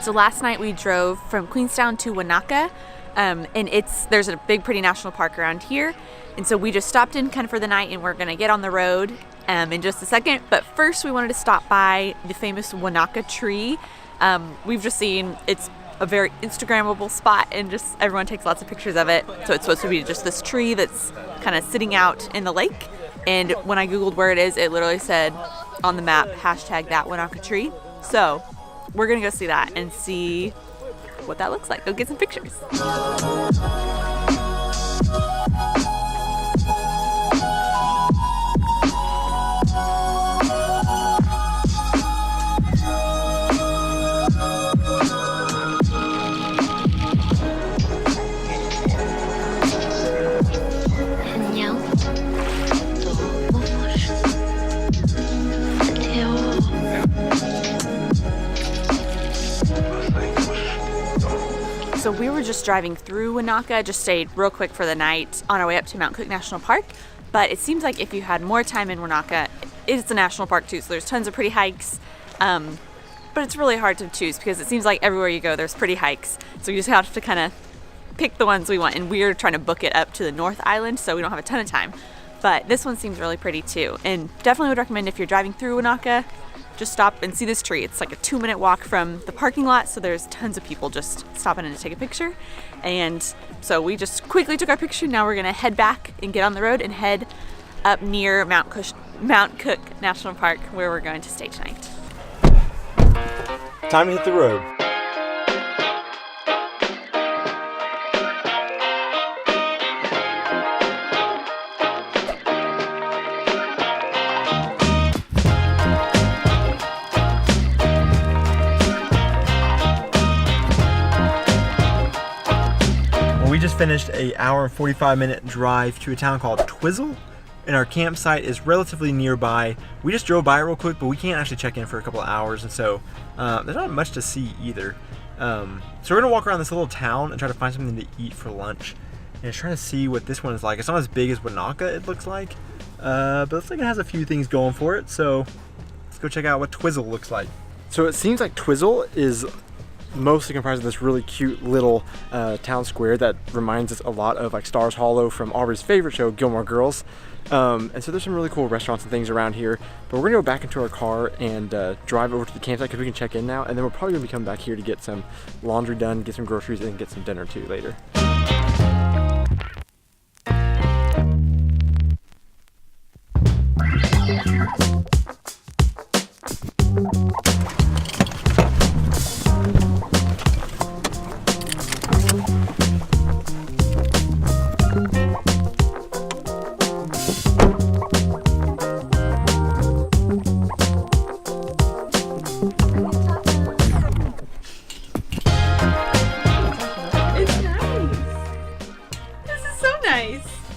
So last night we drove from Queenstown to Wanaka, and there's a big, pretty national park around here. And so we just stopped in kind of for the night, and we're going to get on the road in just a second. But first we wanted to stop by the famous Wanaka Tree. We've just seen it's a very Instagrammable spot, and just everyone takes lots of pictures of it. So it's supposed to be just this tree that's kind of sitting out in the lake. And when I Googled where it is, it literally said on the map, hashtag that Wanaka Tree. So we're gonna go see that and see what that looks like. Go get some pictures. So we were just driving through Wanaka, just stayed real quick for the night on our way up to Mt. Cook National Park. But it seems like if you had more time in Wanaka, it's a national park too, so there's tons of pretty hikes. But it's really hard to choose because it seems like everywhere you go, there's pretty hikes. So you just have to kind of pick the ones we want. And we're trying to book it up to the North Island, so we don't have a ton of time. But this one seems really pretty too. And definitely would recommend if you're driving through Wanaka, just stop and see this tree. It's like a 2-minute walk from the parking lot, so there's tons of people just stopping in to take a picture. And so we just quickly took our picture. Now we're gonna head back and get on the road and head up near Mount Cook National Park, where we're going to stay tonight. Time to hit the road. We just finished an hour and 45-minute drive to a town called Twizel, and our campsite is relatively nearby. We just drove by real quick, but we can't actually check in for a couple of hours, and so there's not much to see either. So we're gonna walk around this little town and try to find something to eat for lunch, and trying to see what this one is like. It's not as big as Wanaka, it looks like, but it looks like it has a few things going for it. So let's go check out what Twizel looks like. So it seems like Twizel is mostly comprised of this really cute little town square that reminds us a lot of like Stars Hollow from Aubrey's favorite show, Gilmore Girls. And so there's some really cool restaurants and things around here, but we're gonna go back into our car and drive over to the campsite because we can check in now, and then we're probably gonna be coming back here to get some laundry done, get some groceries, and get some dinner too later.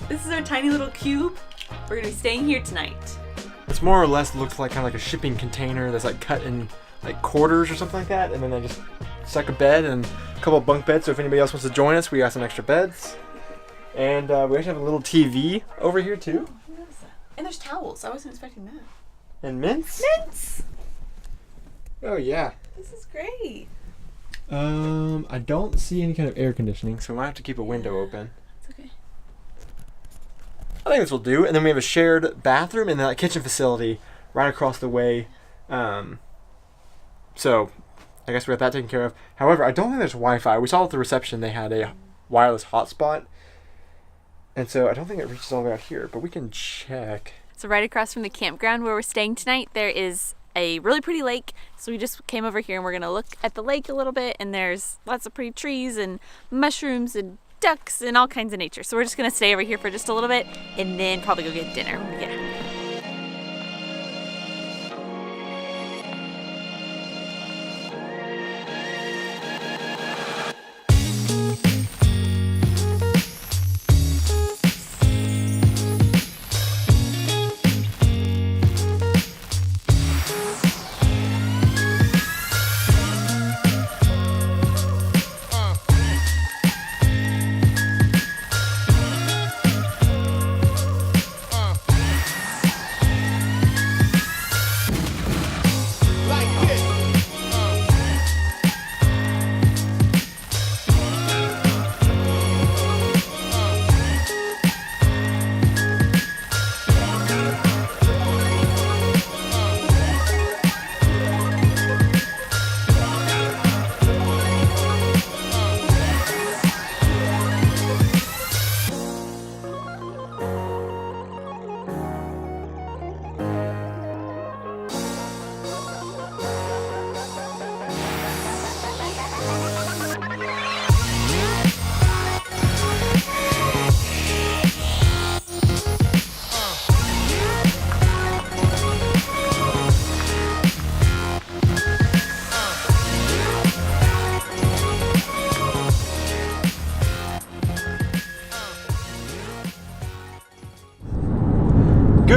This is our tiny little cube. We're gonna be staying here tonight. This more or less looks like kind of like a shipping container that's like cut in like quarters or something like that, and then they just stuck a bed and a couple of bunk beds, so if anybody else wants to join us, we got some extra beds. And we actually have a little TV over here too. And there's towels. I wasn't expecting that. And mints? Mints! Oh yeah. This is great. I don't see any kind of air conditioning, so we might have to keep a window open. It's okay. I think this will do. And then we have a shared bathroom and then a kitchen facility right across the way. So I guess we got that taken care of. However, I don't think there's Wi-Fi. We saw at the reception they had a wireless hotspot. And so I don't think it reaches all the way out here, but we can check. So right across from the campground where we're staying tonight, there is a really pretty lake. So we just came over here and we're gonna look at the lake a little bit, and there's lots of pretty trees and mushrooms and ducks and all kinds of nature. So we're just gonna stay over here for just a little bit and then probably go get dinner when we get home.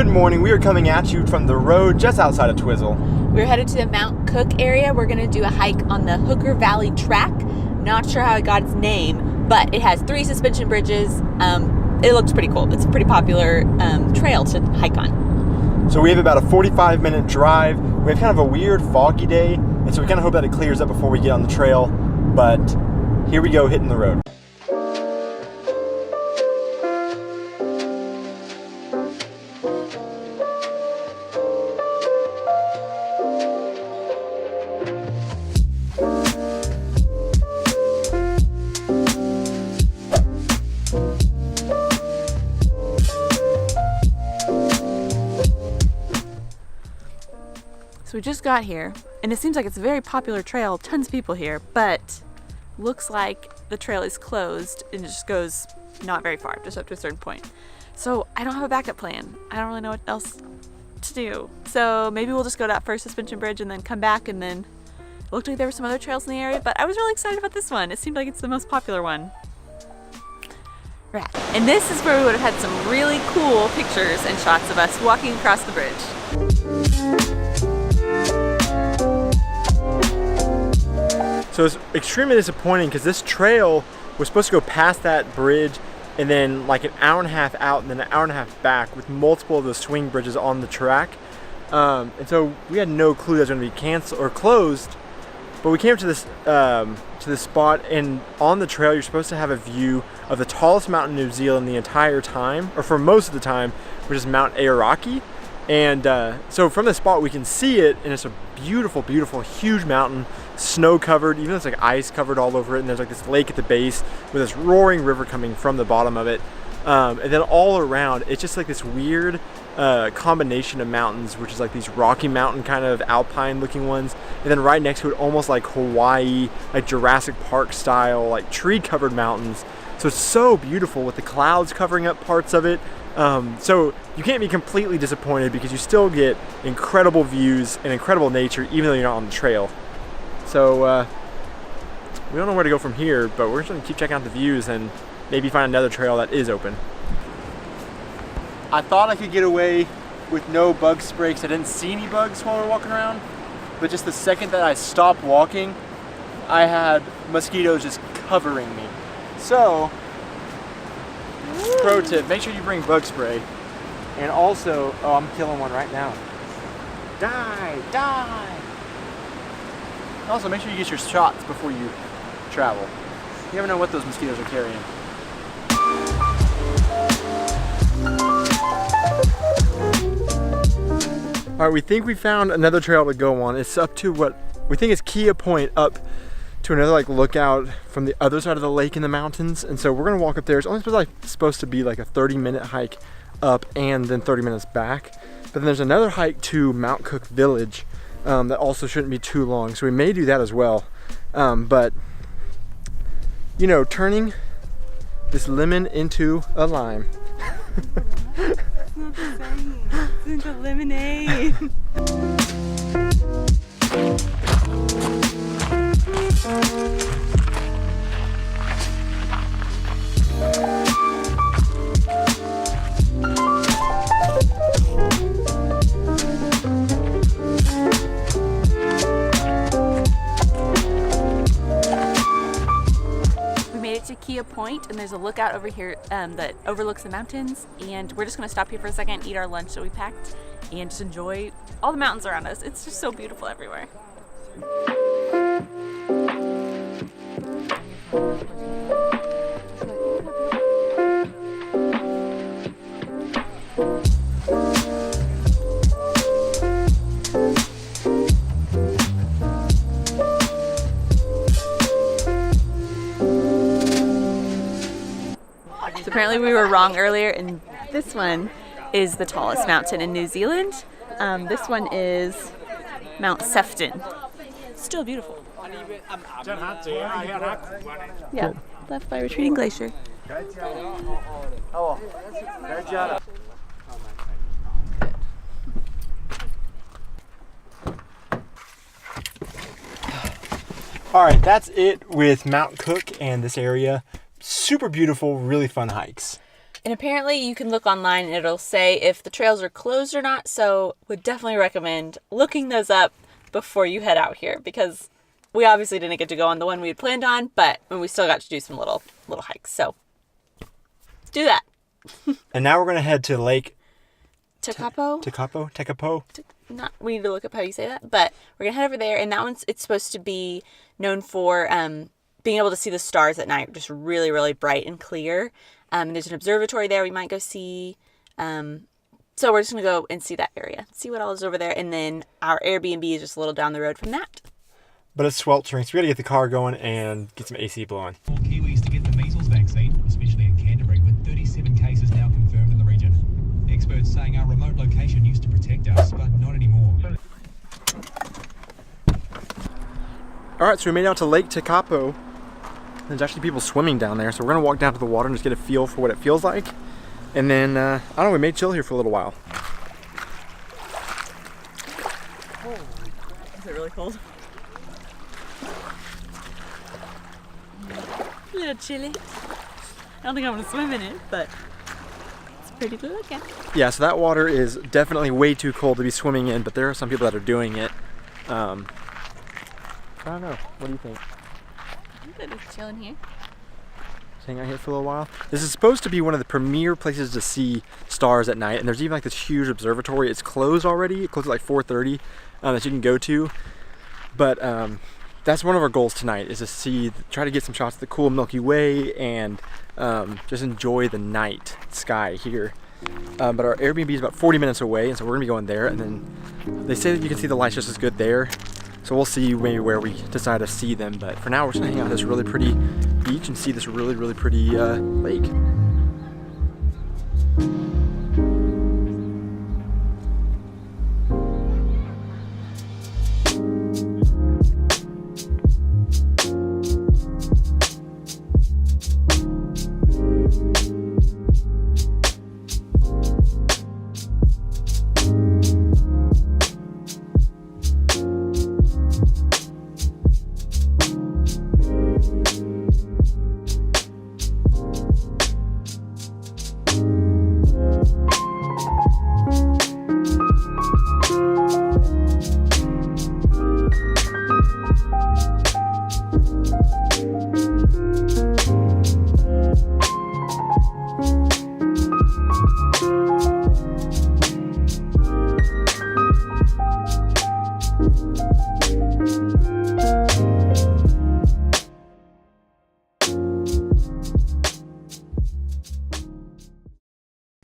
Good morning. We are coming at you from the road just outside of Twizel. We're headed to the Mount Cook area. We're going to do a hike on the Hooker Valley Track. Not sure how it got its name, but it has 3 suspension bridges. It looks pretty cool. It's a pretty popular trail to hike on. So we have about a 45-minute drive. We have kind of a weird foggy day, and so we kind of hope that it clears up before we get on the trail. But here we go, hitting the road. So we just got here, and it seems like it's a very popular trail, tons of people here, but looks like the trail is closed and it just goes not very far, just up to a certain point. So I don't have a backup plan. I don't really know what else to do. So maybe we'll just go to that first suspension bridge and then come back, and then it looked like there were some other trails in the area, but I was really excited about this one. It seemed like it's the most popular one. Right. And this is where we would have had some really cool pictures and shots of us walking across the bridge. So it's extremely disappointing because this trail was supposed to go past that bridge and then like an hour and a half out and then an hour and a half back with multiple of those swing bridges on the track. And so we had no clue that was going to be canceled or closed. But we came to this spot, and on the trail you're supposed to have a view of the tallest mountain in New Zealand the entire time, or for most of the time, which is Mount Aoraki. And so from this spot we can see it, and it's a beautiful, beautiful, huge mountain, snow covered, even though it's like ice covered all over it, and there's like this lake at the base with this roaring river coming from the bottom of it. And then all around, it's just like this weird combination of mountains, which is like these Rocky Mountain kind of alpine looking ones, and then right next to it almost like Hawaii, like Jurassic Park style, like tree covered mountains. So it's so beautiful with the clouds covering up parts of it. So you can't be completely disappointed because you still get incredible views and incredible nature even though you're not on the trail. So we don't know where to go from here, but we're just going to keep checking out the views and maybe find another trail that is open. I thought I could get away with no bug spray because I didn't see any bugs while we were walking around, but just the second that I stopped walking, I had mosquitoes just covering me. So, pro tip, make sure you bring bug spray. And also, oh, I'm killing one right now. Die, die. Also, make sure you get your shots before you travel. You never know what those mosquitoes are carrying. All right, we think we found another trail to go on. It's up to what we think is Kia Point, up to another like lookout from the other side of the lake in the mountains. And so we're gonna walk up there. It's only supposed to be like a 30-minute hike up and then 30 minutes back. But then there's another hike to Mount Cook Village that also shouldn't be too long. So we may do that as well. But you know, turning this lemon into a lime. That's not the same. It's into lemonade. To Kia Point, and there's a lookout over here that overlooks the mountains, and we're just going to stop here for a second, eat our lunch that we packed, and just enjoy all the mountains around us. It's just so beautiful everywhere. So apparently we were wrong earlier, and this one is the tallest mountain in New Zealand. This one is Mount Sefton. Still beautiful. Yeah, left by retreating glacier. All right, that's it with Mount Cook and this area. Super beautiful, really fun hikes. And apparently you can look online and it'll say if the trails are closed or not. So would definitely recommend looking those up before you head out here, because we obviously didn't get to go on the one we had planned on, but we still got to do some little hikes. So do that. And now we're going to head to Lake Tekapo. We need to look up how you say that, but we're gonna head over there, and that it's supposed to be known for being able to see the stars at night, just really, really bright and clear. And there's an observatory there we might go see. So we're just gonna go and see that area, see what all is over there, and then our Airbnb is just a little down the road from that. But it's sweltering, so we gotta get the car going and get some AC blowing. More Kiwis to get the measles vaccine, especially in Canterbury, with 37 cases now confirmed in the region. Experts saying our remote location used to protect us, but not anymore. All right, so we made it out to Lake Tekapo. There's actually people swimming down there, so we're gonna walk down to the water and just get a feel for what it feels like. And then, I don't know, we may chill here for a little while. Holy crap, is it really cold? A little chilly. I don't think I'm gonna swim in it, but pretty good looking. Yeah, so that water is definitely way too cold to be swimming in, but there are some people that are doing it. I don't know. What do you think? I'm good with chilling here. Just hang out here for a little while. This is supposed to be one of the premier places to see stars at night, and there's even like this huge observatory. It's closed already. It closed at like 4:30 that you can go to. But that's one of our goals tonight, is to try to get some shots of the cool Milky Way and just enjoy the night sky here. But our Airbnb is about 40 minutes away, and so we're gonna be going there. And then they say that you can see the lights just as good there. So we'll see maybe where we decide to see them. But for now, we're just gonna hang out at this really pretty beach and see this really, really pretty lake.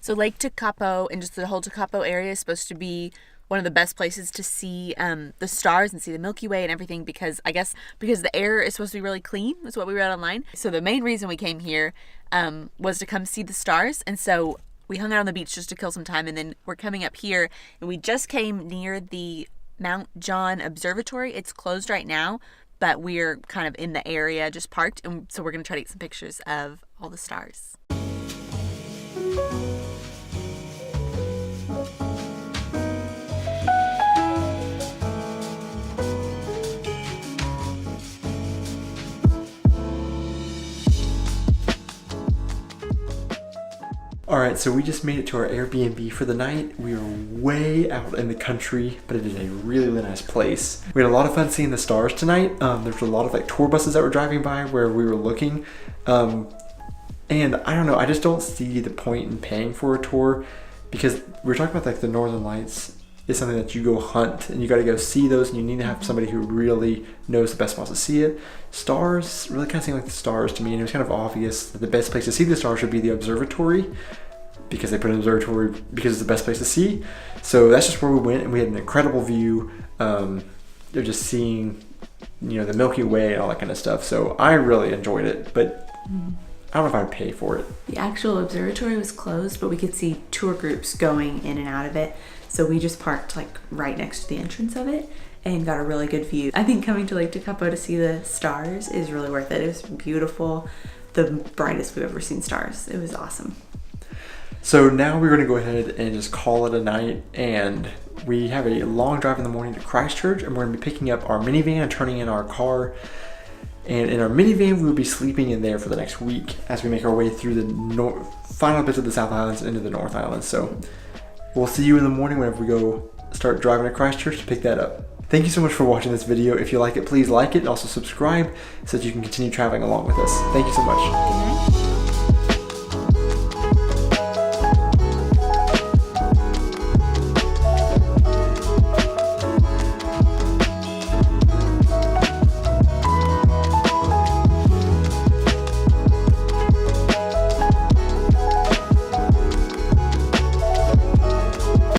So Lake Tekapo and just the whole Tekapo area is supposed to be one of the best places to see the stars and see the Milky Way and everything, because the air is supposed to be really clean, is what we read online. So the main reason we came here was to come see the stars, and so we hung out on the beach just to kill some time, and then we're coming up here, and we just came near the Mount John Observatory. It's closed right now, but we're kind of in the area, just parked, and so we're going to try to get some pictures of all the stars. All right, so we just made it to our Airbnb for the night. We are way out in the country, but it is a really, really nice place. We had a lot of fun seeing the stars tonight. There's a lot of like tour buses that were driving by where we were looking. And I don't know, I just don't see the point in paying for a tour, because we're talking about like the Northern Lights is something that you go hunt and you got to go see those, and you need to have somebody who really knows the best spots to see it. Stars really kind of seem like the stars to me, and it was kind of obvious that the best place to see the stars would be the observatory, because they put an observatory because it's the best place to see. So that's just where we went, and we had an incredible view. They're just seeing, you know, the Milky Way and all that kind of stuff. So I really enjoyed it, but I don't know if I'd pay for it. The actual observatory was closed, but we could see tour groups going in and out of it. So we just parked like right next to the entrance of it and got a really good view. I think coming to Lake Tekapo to see the stars is really worth it. It was beautiful. The brightest we've ever seen stars. It was awesome. So now we're going to go ahead and just call it a night, and we have a long drive in the morning to Christchurch, and we're going to be picking up our minivan and turning in our car. And in our minivan, we will be sleeping in there for the next week as we make our way through the final bits of the South Islands into the North Islands. So we'll see you in the morning whenever we go start driving to Christchurch to pick that up. Thank you so much for watching this video. If you like it, please like it and also subscribe so that you can continue traveling along with us. Thank you so much. Good night.